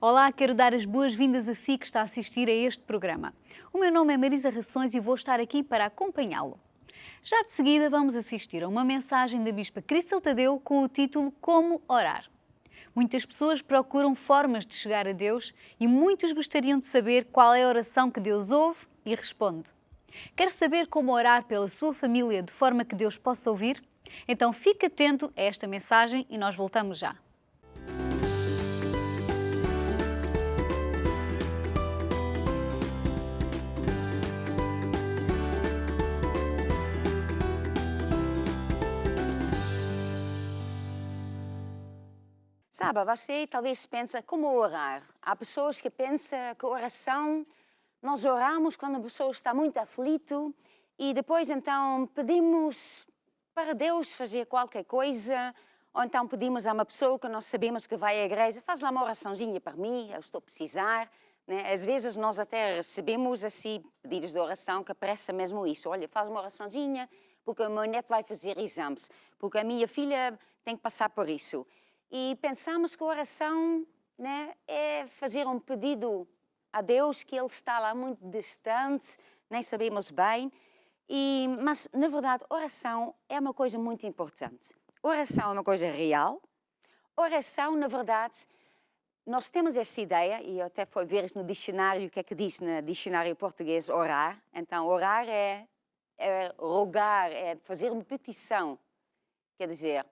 Olá, quero dar as boas-vindas a si que está a assistir a este programa. O meu nome é Marisa Rações e vou estar aqui para acompanhá-lo. Já de seguida vamos assistir a uma mensagem da Bispa Cristel Tadeu com o título Como Orar. Muitas pessoas procuram formas de chegar a Deus e muitos gostariam de saber qual é a oração que Deus ouve e responde. Quer saber como orar pela sua família de forma que Deus possa ouvir? Então fique atento a esta mensagem e nós voltamos já. Sabe, você talvez pensa como orar. Há pessoas que pensam que oração, nós oramos quando a pessoa está muito aflito e depois então pedimos para Deus fazer qualquer coisa, ou então pedimos a uma pessoa que nós sabemos que vai à igreja, faz lá uma oraçãozinha para mim, eu estou a precisar. Né? Às vezes nós até recebemos assim pedidos de oração que parece mesmo isso. Olha, faz uma oraçãozinha porque o meu neto vai fazer exames, porque a minha filha tem que passar por isso. E pensamos que a oração, né, é fazer um pedido a Deus que Ele está lá muito distante, nem sabemos bem. Mas, na verdade, oração é uma coisa muito importante. Oração é uma coisa real. Oração, na verdade, nós temos esta ideia, e eu até fui ver isso no dicionário, o que é que diz no dicionário português orar. Então, orar é rogar, é fazer uma petição. Quer dizer...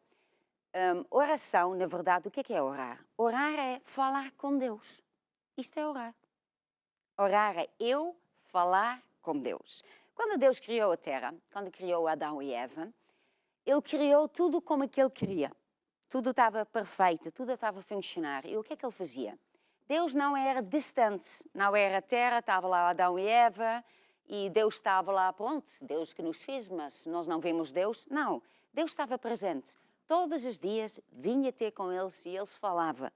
oração, na verdade, o que é orar? Orar é falar com Deus. Isto é orar. Orar é eu falar com Deus. Quando Deus criou a terra, quando criou Adão e Eva, Ele criou tudo como que Ele queria. Tudo estava perfeito, tudo estava a funcionar. E o que é que Ele fazia? Deus não era distante, não era a terra, estava lá Adão e Eva, e Deus estava lá, pronto, Deus que nos fez, mas nós não vemos Deus. Não, Deus estava presente. Todos os dias vinha ter com eles e eles falava.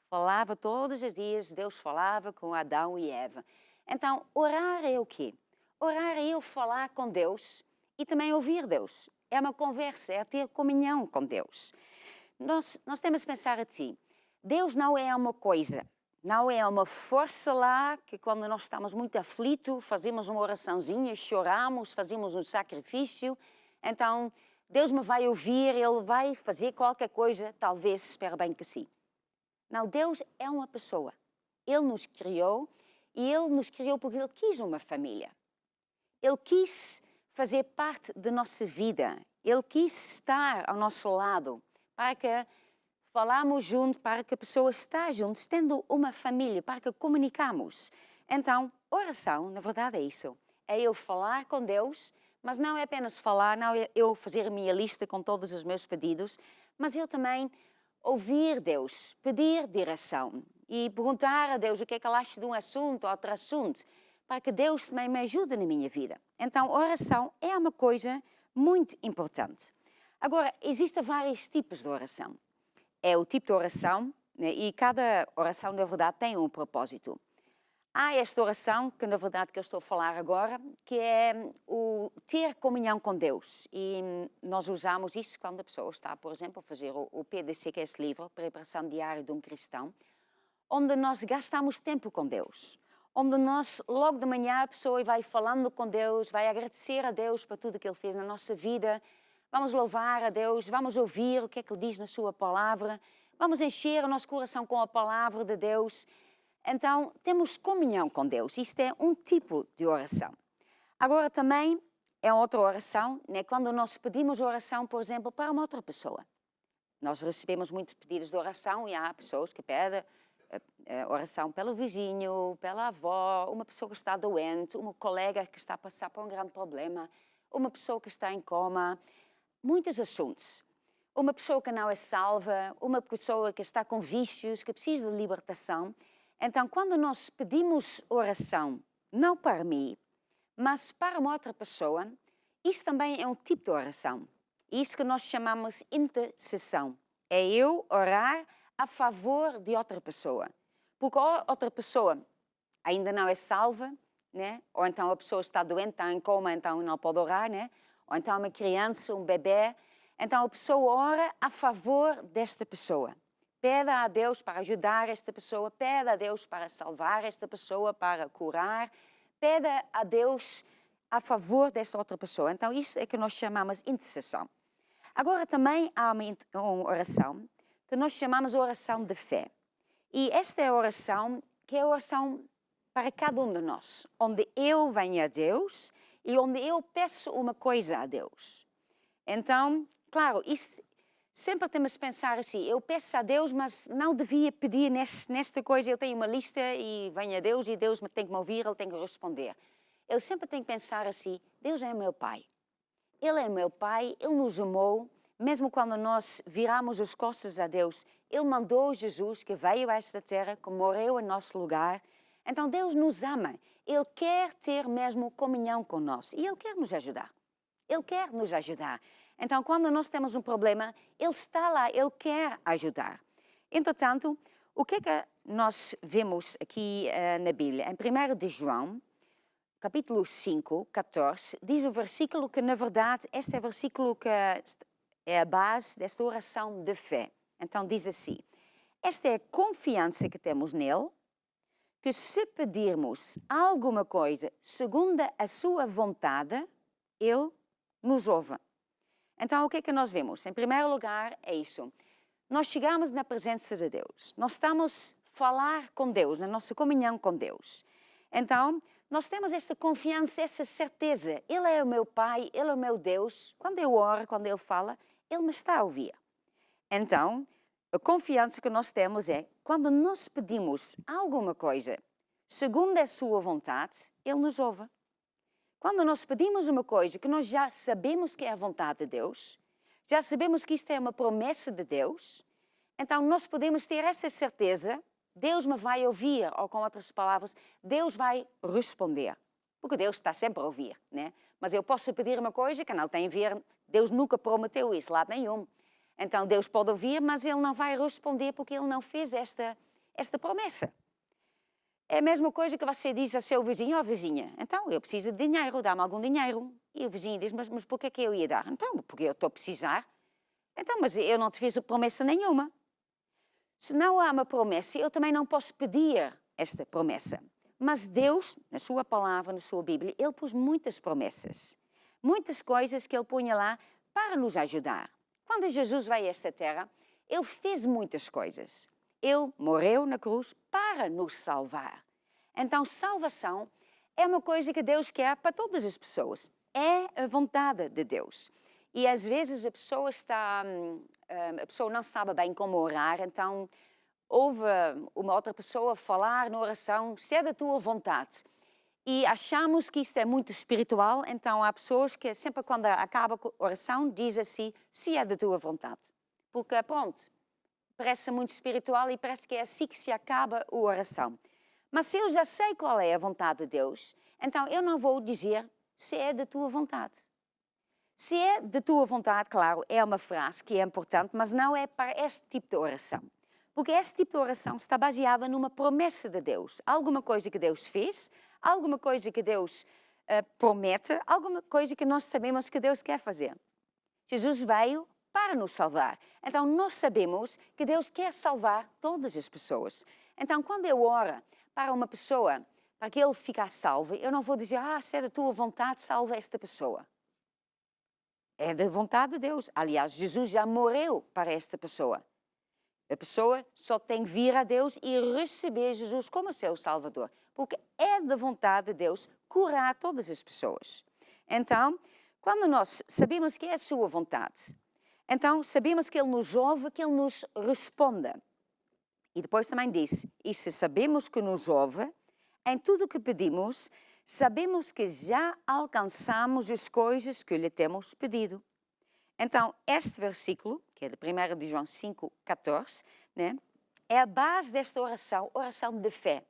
Falava todos os dias, Deus falava com Adão e Eva. Então, orar é o quê? Orar é eu falar com Deus e também ouvir Deus. É uma conversa, é ter comunhão com Deus. Nós temos que pensar assim, Deus não é uma coisa, não é uma força lá que quando nós estamos muito aflitos, fazemos uma oraçãozinha, choramos, fazemos um sacrifício, então... Deus me vai ouvir, Ele vai fazer qualquer coisa, talvez, espero bem que sim. Não, Deus é uma pessoa. Ele nos criou e Ele nos criou porque Ele quis uma família. Ele quis fazer parte da nossa vida. Ele quis estar ao nosso lado para que falamos juntos, para que a pessoa esteja juntos, tendo uma família, para que comunicamos. Então, oração, na verdade, é isso. É eu falar com Deus. Mas não é apenas falar, não é eu fazer a minha lista com todos os meus pedidos, mas eu também ouvir Deus, pedir direção e perguntar a Deus o que é que Ele acha de um assunto ou outro assunto, para que Deus também me ajude na minha vida. Então, oração é uma coisa muito importante. Agora, existem vários tipos de oração. É o tipo de oração, né, e cada oração, na verdade, tem um propósito. Há esta oração, que na verdade que eu estou a falar agora, que é o ter comunhão com Deus. E nós usamos isso quando a pessoa está, por exemplo, a fazer o PDC, que é esse livro, Preparação Diária de um Cristão, onde nós gastamos tempo com Deus. Onde nós, logo de manhã, a pessoa vai falando com Deus, vai agradecer a Deus por tudo que Ele fez na nossa vida, vamos louvar a Deus, vamos ouvir o que é que Ele diz na sua palavra, vamos encher o nosso coração com a palavra de Deus. Então, temos comunhão com Deus. Isto é um tipo de oração. Agora, também é outra oração, né? Quando nós pedimos oração, por exemplo, para uma outra pessoa. Nós recebemos muitos pedidos de oração e há pessoas que pedem oração pelo vizinho, pela avó, uma pessoa que está doente, uma colega que está a passar por um grande problema, uma pessoa que está em coma, muitos assuntos. Uma pessoa que não é salva, uma pessoa que está com vícios, que precisa de libertação. Então, quando nós pedimos oração, não para mim, mas para uma outra pessoa, isso também é um tipo de oração. Isso que nós chamamos intercessão. É eu orar a favor de outra pessoa. Porque outra pessoa ainda não é salva, né? Ou então a pessoa está doente, está em coma, então não pode orar, né? Ou então uma criança, um bebê. Então a pessoa ora a favor desta pessoa. Pede a Deus para ajudar esta pessoa, pede a Deus para salvar esta pessoa, para curar, pede a Deus a favor desta outra pessoa. Então, isso é que nós chamamos intercessão. Agora, também há uma oração que nós chamamos oração de fé. E esta é a oração que é a oração para cada um de nós, onde eu venho a Deus e onde eu peço uma coisa a Deus. Então, claro, isto, sempre temos de pensar assim, eu peço a Deus, mas não devia pedir nesta coisa, eu tenho uma lista e venho a Deus e Deus tem que me ouvir, Ele tem que responder. Ele sempre tem que pensar assim, Deus é meu Pai. Ele é meu Pai, Ele nos amou, mesmo quando nós viramos as costas a Deus, Ele mandou Jesus que veio a esta terra, que morreu em nosso lugar. Então Deus nos ama, Ele quer ter mesmo comunhão conosco e Ele quer nos ajudar. Ele quer nos ajudar. Então quando nós temos um problema, Ele está lá, Ele quer ajudar. Entretanto, o que é que nós vemos aqui na Bíblia? Em 1 de João, capítulo 5, 14, diz o versículo que, na verdade, este é o versículo que é a base desta oração de fé. Então diz assim, esta é a confiança que temos nele, que se pedirmos alguma coisa segundo a sua vontade, ele nos ouve. Então o que é que nós vemos? Em primeiro lugar é isso. Nós chegamos na presença de Deus. Nós estamos a falar com Deus, na nossa comunhão com Deus. Então, nós temos esta confiança, essa certeza. Ele é o meu Pai, Ele é o meu Deus. Quando eu oro, quando Ele fala, Ele me está a ouvir. Então, a confiança que nós temos é, quando nós pedimos alguma coisa, segundo a sua vontade, Ele nos ouve. Quando nós pedimos uma coisa que nós já sabemos que é a vontade de Deus, já sabemos que isto é uma promessa de Deus, então nós podemos ter essa certeza, Deus me vai ouvir, ou com outras palavras, Deus vai responder. Porque Deus está sempre a ouvir, né? Mas eu posso pedir uma coisa que não tem a ver, Deus nunca prometeu isso, lado nenhum. Então Deus pode ouvir, mas Ele não vai responder porque Ele não fez esta promessa. É a mesma coisa que você diz ao seu vizinho, ó vizinha, então eu preciso de dinheiro, dá-me algum dinheiro. E o vizinho diz, mas por que é que eu ia dar? Então, porque eu estou a precisar. Então, mas eu não te fiz promessa nenhuma. Se não há uma promessa, eu também não posso pedir esta promessa. Mas Deus, na sua palavra, na sua Bíblia, Ele pôs muitas promessas. Muitas coisas que Ele punha lá para nos ajudar. Quando Jesus veio a esta terra, Ele fez muitas coisas. Ele morreu na cruz para nos salvar. Então, salvação é uma coisa que Deus quer para todas as pessoas. É a vontade de Deus. E às vezes a pessoa não sabe bem como orar, então ouve uma outra pessoa falar na oração, se é da tua vontade. E achamos que isto é muito espiritual, então há pessoas que sempre quando acaba a oração diz assim, se é da tua vontade. Porque pronto, parece muito espiritual e parece que é assim que se acaba a oração. Mas se eu já sei qual é a vontade de Deus, então eu não vou dizer se é da tua vontade. Se é de tua vontade, claro, é uma frase que é importante, mas não é para este tipo de oração. Porque este tipo de oração está baseada numa promessa de Deus. Alguma coisa que Deus fez, alguma coisa que Deus promete, alguma coisa que nós sabemos que Deus quer fazer. Jesus veio para nos salvar. Então nós sabemos que Deus quer salvar todas as pessoas. Então quando eu oro para uma pessoa, para que ele fique salvo, eu não vou dizer, se é da tua vontade, salva esta pessoa. É da vontade de Deus. Aliás, Jesus já morreu para esta pessoa. A pessoa só tem que vir a Deus e receber Jesus como seu Salvador. Porque é da vontade de Deus curar todas as pessoas. Então, quando nós sabemos que é a sua vontade, então sabemos que Ele nos ouve, que Ele nos responda. E depois também diz, e se sabemos que nos ouve, em tudo o que pedimos, sabemos que já alcançamos as coisas que lhe temos pedido. Então, este versículo, que é de 1 de João 5, 14, né, é a base desta oração, oração de fé.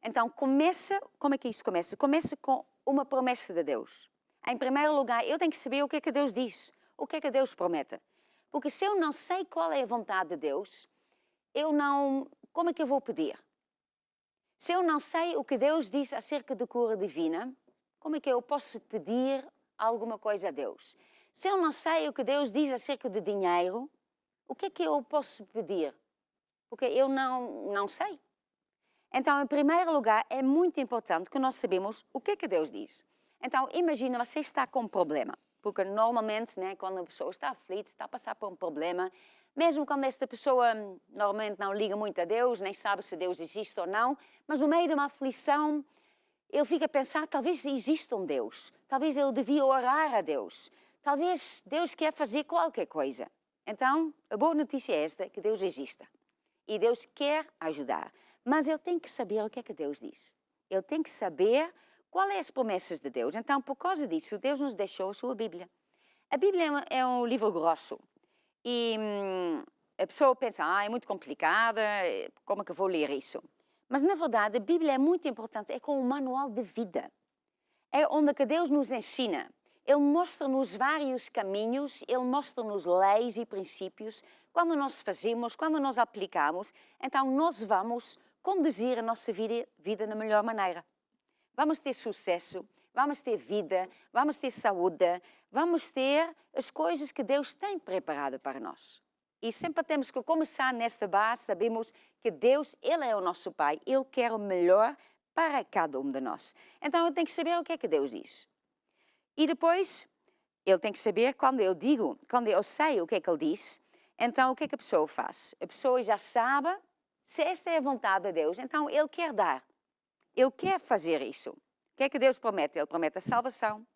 Então, como é que isso começa? Começa com uma promessa de Deus. Em primeiro lugar, eu tenho que saber o que é que Deus diz, o que é que Deus promete. Porque se eu não sei qual é a vontade de Deus, como é que eu vou pedir? Se eu não sei o que Deus diz acerca da cura divina, como é que eu posso pedir alguma coisa a Deus? Se eu não sei o que Deus diz acerca de dinheiro, o que é que eu posso pedir? porque eu não sei. Então, em primeiro lugar, é muito importante que nós sabemos o que Deus diz. Então, imagina, você está com um problema, porque normalmente, né, quando a pessoa está aflita, está a passar por um problema, mesmo quando esta pessoa normalmente não liga muito a Deus, nem sabe se Deus existe ou não, mas no meio de uma aflição, ele fica a pensar, talvez exista um Deus, talvez eu devia orar a Deus, talvez Deus quer fazer qualquer coisa. Então, a boa notícia é esta, que Deus exista. E Deus quer ajudar. Mas eu tenho que saber o que é que Deus diz. Eu tenho que saber quais são as promessas de Deus. Então, por causa disso, Deus nos deixou a sua Bíblia. A Bíblia é um livro grosso. E a pessoa pensa, é muito complicada, como é que eu vou ler isso? Mas, na verdade, a Bíblia é muito importante. É como um manual de vida. É onde que Deus nos ensina. Ele mostra-nos vários caminhos, Ele mostra-nos leis e princípios. Quando nós fazemos, quando nós aplicamos, então nós vamos conduzir a nossa vida da melhor maneira. Vamos ter sucesso, vamos ter vida, vamos ter saúde, vamos ter as coisas que Deus tem preparado para nós. E sempre temos que começar nesta base, sabemos que Deus, Ele é o nosso Pai, Ele quer o melhor para cada um de nós. Então eu tenho que saber o que é que Deus diz. E depois, ele tem que saber, quando eu sei o que é que ele diz, então o que é que a pessoa faz? A pessoa já sabe, se esta é a vontade de Deus, então ele quer dar. Ele quer fazer isso. O que é que Deus promete? Ele promete a salvação,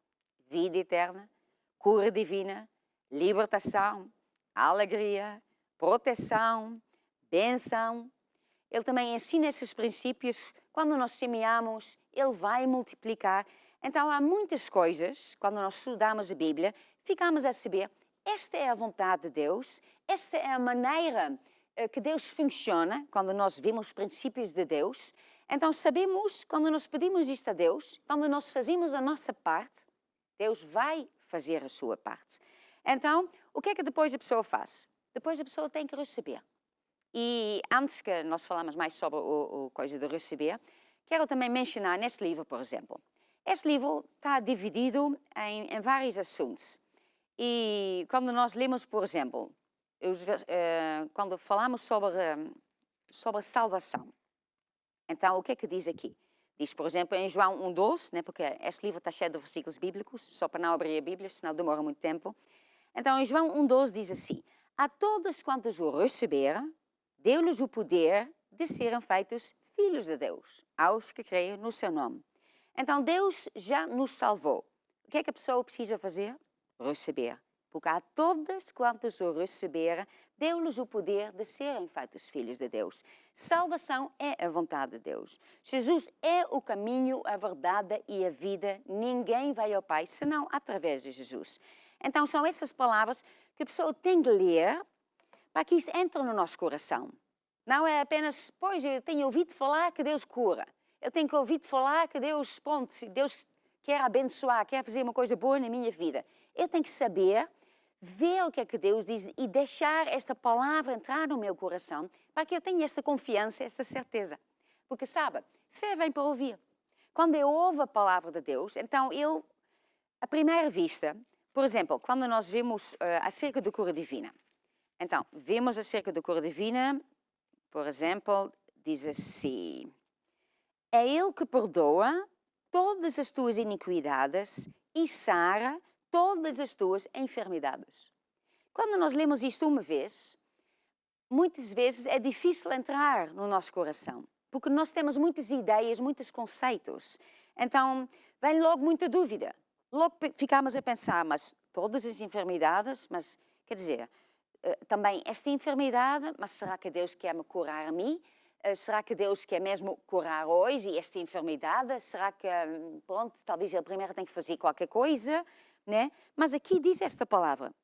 vida eterna, cura divina, libertação, alegria, proteção, bênção. Ele também ensina esses princípios. Quando nós semeamos, Ele vai multiplicar. Então, há muitas coisas, quando nós estudamos a Bíblia, ficamos a saber, esta é a vontade de Deus, esta é a maneira que Deus funciona, quando nós vimos os princípios de Deus. Então, sabemos, quando nós pedimos isto a Deus, quando nós fazemos a nossa parte, Deus vai fazer a sua parte. Então, o que é que depois a pessoa faz? Depois a pessoa tem que receber. E antes que nós falamos mais sobre o coisa de receber, quero também mencionar nesse livro, por exemplo. Este livro está dividido em vários assuntos. E quando nós lemos, por exemplo, quando falamos sobre a salvação, então o que é que diz aqui? Diz, por exemplo, em João 1,12, né, porque este livro está cheio de versículos bíblicos, só para não abrir a Bíblia, senão demora muito tempo. Então, em João 1,12 diz assim, a todos quantos o receberam, deu-lhes o poder de serem feitos filhos de Deus, aos que creem no seu nome. Então, Deus já nos salvou. O que é que a pessoa precisa fazer? Receber. Porque a todos quantos o receberam, deu-lhes o poder de serem feitos filhos de Deus. Salvação é a vontade de Deus. Jesus é o caminho, a verdade e a vida. Ninguém vai ao Pai senão através de Jesus. Então, são essas palavras que a pessoa tem que ler para que isto entre no nosso coração. Não é apenas, pois, eu tenho ouvido falar que Deus cura. Eu tenho que ouvir falar que Deus, Deus quer abençoar, quer fazer uma coisa boa na minha vida. Eu tenho que saber, ver o que é que Deus diz e deixar esta palavra entrar no meu coração para que eu tenha esta confiança, esta certeza. Porque, sabe, fé vem para ouvir. Quando eu ouvo a palavra de Deus, então à primeira vista, por exemplo, quando nós vemos acerca da cura divina. Então, vemos acerca da cura divina, por exemplo, diz assim, é Ele que perdoa todas as tuas iniquidades e sara todas as tuas enfermidades. Quando nós lemos isto uma vez, muitas vezes é difícil entrar no nosso coração, porque nós temos muitas ideias, muitos conceitos. Então, vem logo muita dúvida. Logo ficamos a pensar, mas todas as enfermidades, mas, quer dizer, também esta enfermidade, mas será que Deus quer me curar a mim? Será que Deus quer mesmo curar hoje e esta enfermidade? Será que, pronto, talvez Ele primeiro tem que fazer qualquer coisa, né? Mas aqui diz esta palavra,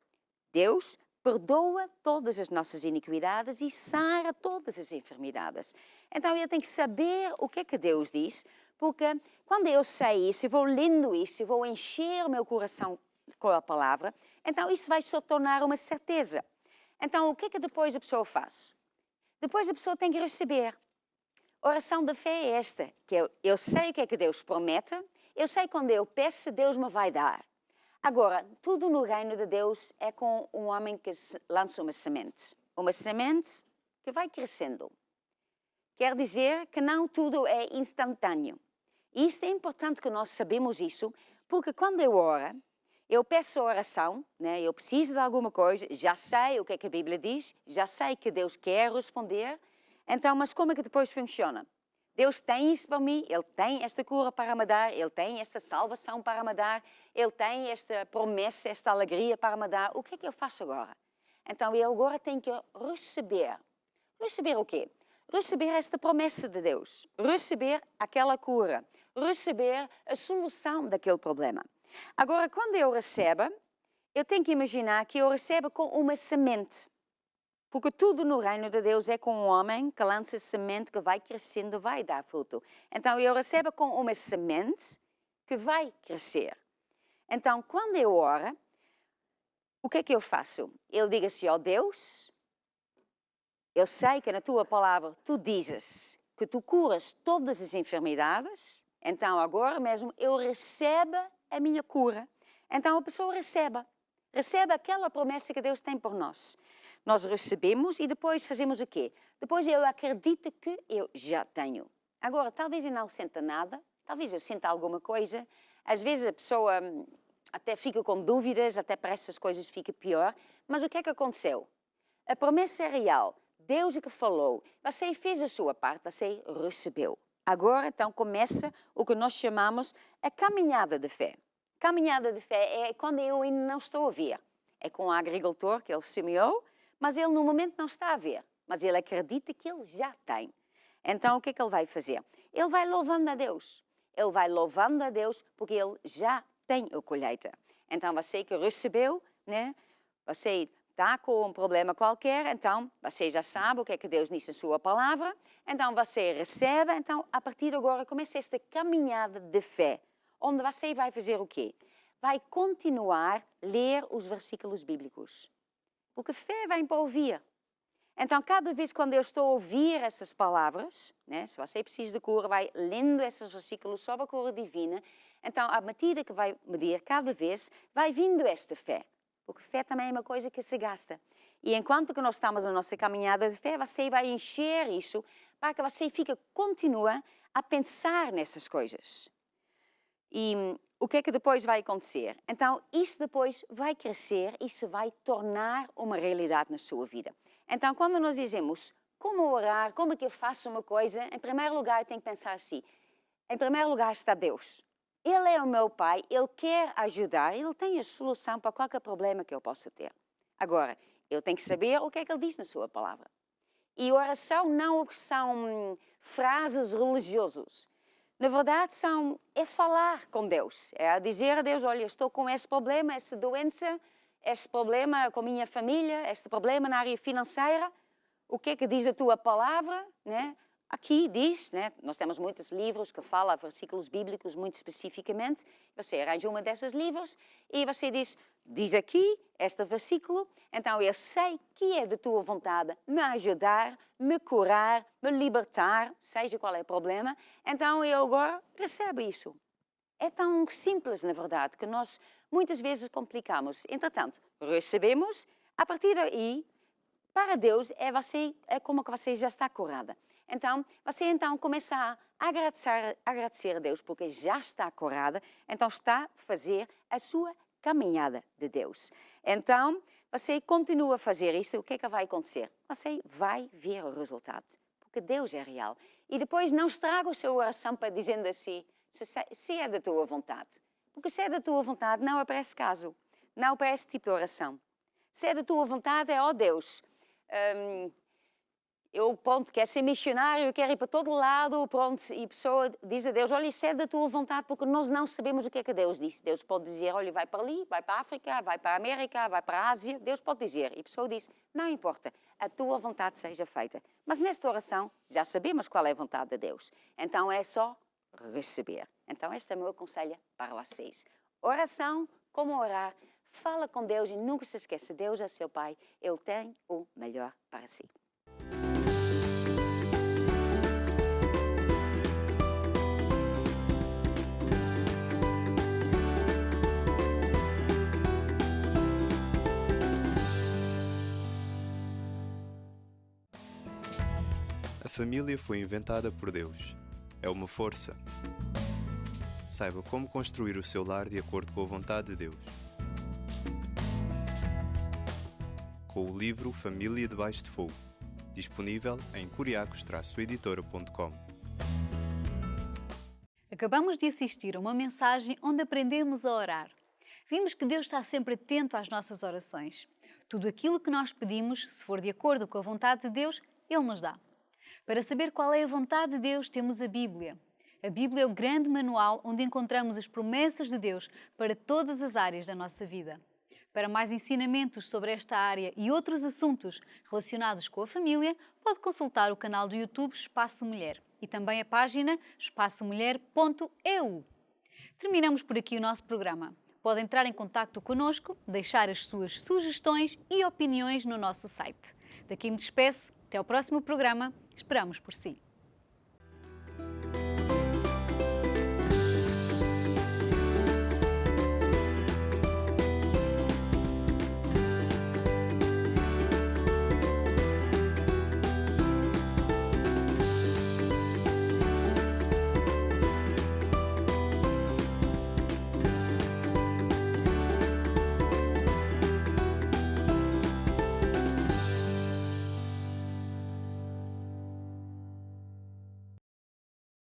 Deus perdoa todas as nossas iniquidades e sara todas as enfermidades. Então eu tenho que saber o que é que Deus diz, porque quando eu sei isso, eu vou lendo isso, eu vou encher o meu coração com a palavra, então isso vai se tornar uma certeza. Então o que é que depois a pessoa faz? Depois a pessoa tem que receber. A oração da fé é esta, que eu sei o que é que Deus promete, eu sei quando eu peço, Deus me vai dar. Agora, tudo no reino de Deus é com um homem que lança uma semente. Uma semente que vai crescendo. Quer dizer que não tudo é instantâneo. E isto é importante que nós sabemos isso, porque quando eu oro, eu peço oração, né? Eu preciso de alguma coisa, já sei o que é que a Bíblia diz, já sei que Deus quer responder, então, mas como é que depois funciona? Deus tem isso para mim, Ele tem esta cura para me dar, Ele tem esta salvação para me dar, Ele tem esta promessa, esta alegria para me dar. O que é que eu faço agora? Então, eu agora tenho que receber. Receber o quê? Receber esta promessa de Deus, receber aquela cura, receber a solução daquele problema. Agora, quando eu recebo, eu tenho que imaginar que eu recebo com uma semente. Porque tudo no reino de Deus é com um homem que lança semente que vai crescendo, vai dar fruto. Então, eu recebo com uma semente que vai crescer. Então, quando eu oro, o que é que eu faço? Eu digo assim, ó Deus, eu sei que na tua palavra tu dizes que tu curas todas as enfermidades, então agora mesmo eu recebo a minha cura. Então a pessoa recebe aquela promessa que Deus tem por nós. Nós recebemos e depois fazemos o quê? Depois eu acredito que eu já tenho. Agora, talvez eu não sinta nada, talvez eu sinta alguma coisa. Às vezes a pessoa até fica com dúvidas, até parece que as coisas ficam pior. Mas o que é que aconteceu? A promessa é real. Deus é que falou. Você fez a sua parte, você recebeu. Agora, então, começa o que nós chamamos a caminhada de fé. Caminhada de fé é quando eu ainda não estou a ver. É com o agricultor que ele semeou, mas ele no momento não está a ver. Mas ele acredita que ele já tem. Então, o que é que ele vai fazer? Ele vai louvando a Deus. Ele vai louvando a Deus porque ele já tem a colheita. Então, você que recebeu, né? Você está com um problema qualquer, então você já sabe o que é que Deus disse na sua palavra, então você recebe, então a partir de agora começa esta caminhada de fé, onde você vai fazer o quê? Vai continuar a ler os versículos bíblicos, porque fé vem para ouvir. Então, cada vez quando eu estou a ouvir essas palavras, né, se você precisa de cura, vai lendo esses versículos sobre a cura divina, então, à medida que vai medir cada vez, vai vindo esta fé. Porque fé também é uma coisa que se gasta. E enquanto que nós estamos na nossa caminhada de fé, você vai encher isso para que você continue a pensar nessas coisas. E o que é que depois vai acontecer? Então, isso depois vai crescer, isso vai tornar uma realidade na sua vida. Então, quando nós dizemos como orar, como é que eu faço uma coisa, em primeiro lugar, eu tenho que pensar assim, em primeiro lugar está Deus. Ele é o meu Pai, Ele quer ajudar, Ele tem a solução para qualquer problema que eu possa ter. Agora, eu tenho que saber o que é que Ele diz na sua palavra. E oração não são frases religiosas. Na verdade, é falar com Deus. É dizer a Deus, olha, estou com esse problema, essa doença, este problema com a minha família, este problema na área financeira. O que é que diz a tua palavra, né? Aqui diz, né, nós temos muitos livros que falam versículos bíblicos muito especificamente. Você arranja uma desses livros e você diz aqui este versículo. Então eu sei que é de tua vontade me ajudar, me curar, me libertar, seja qual é o problema. Então eu agora recebo isso. É tão simples, na verdade, que nós muitas vezes complicamos. Entretanto, recebemos, a partir daí, para Deus, é como que você já está curada. Então, você começa a agradecer a Deus, porque já está curada, então está a fazer a sua caminhada de Deus. Então, você continua a fazer isto, o que é que vai acontecer? Você vai ver o resultado, porque Deus é real. E depois não estraga a sua oração para dizendo assim, se é da tua vontade. Porque se é da tua vontade, não é para este caso, não é para este tipo de oração. Se é da tua vontade, é, ó Deus, eu, pronto, quero ser missionário, eu quero ir para todo lado, pronto, e a pessoa diz a Deus, olha, isso é da tua vontade, porque nós não sabemos o que é que Deus diz. Deus pode dizer, olha, vai para ali, vai para a África, vai para a América, vai para a Ásia, Deus pode dizer. E a pessoa diz, não importa, a tua vontade seja feita. Mas nesta oração, já sabemos qual é a vontade de Deus. Então é só receber. Então este é o meu conselho para vocês. Oração, como orar, fala com Deus e nunca se esqueça, Deus é seu Pai, Ele tem o melhor para si. família foi inventada por Deus. É uma força. Saiba como construir o seu lar de acordo com a vontade de Deus. Com o livro Família Debaixo de Fogo, disponível em curiacos-editora.com. Acabamos de assistir a uma mensagem onde aprendemos a orar. Vimos que Deus está sempre atento às nossas orações. Tudo aquilo que nós pedimos, se for de acordo com a vontade de Deus, Ele nos dá. Para saber qual é a vontade de Deus, temos a Bíblia. A Bíblia é o grande manual onde encontramos as promessas de Deus para todas as áreas da nossa vida. Para mais ensinamentos sobre esta área e outros assuntos relacionados com a família, pode consultar o canal do YouTube Espaço Mulher e também a página espaçomulher.eu. Terminamos por aqui o nosso programa. Pode entrar em contato connosco, deixar as suas sugestões e opiniões no nosso site. Daqui me despeço. Até ao próximo programa. Esperamos por si.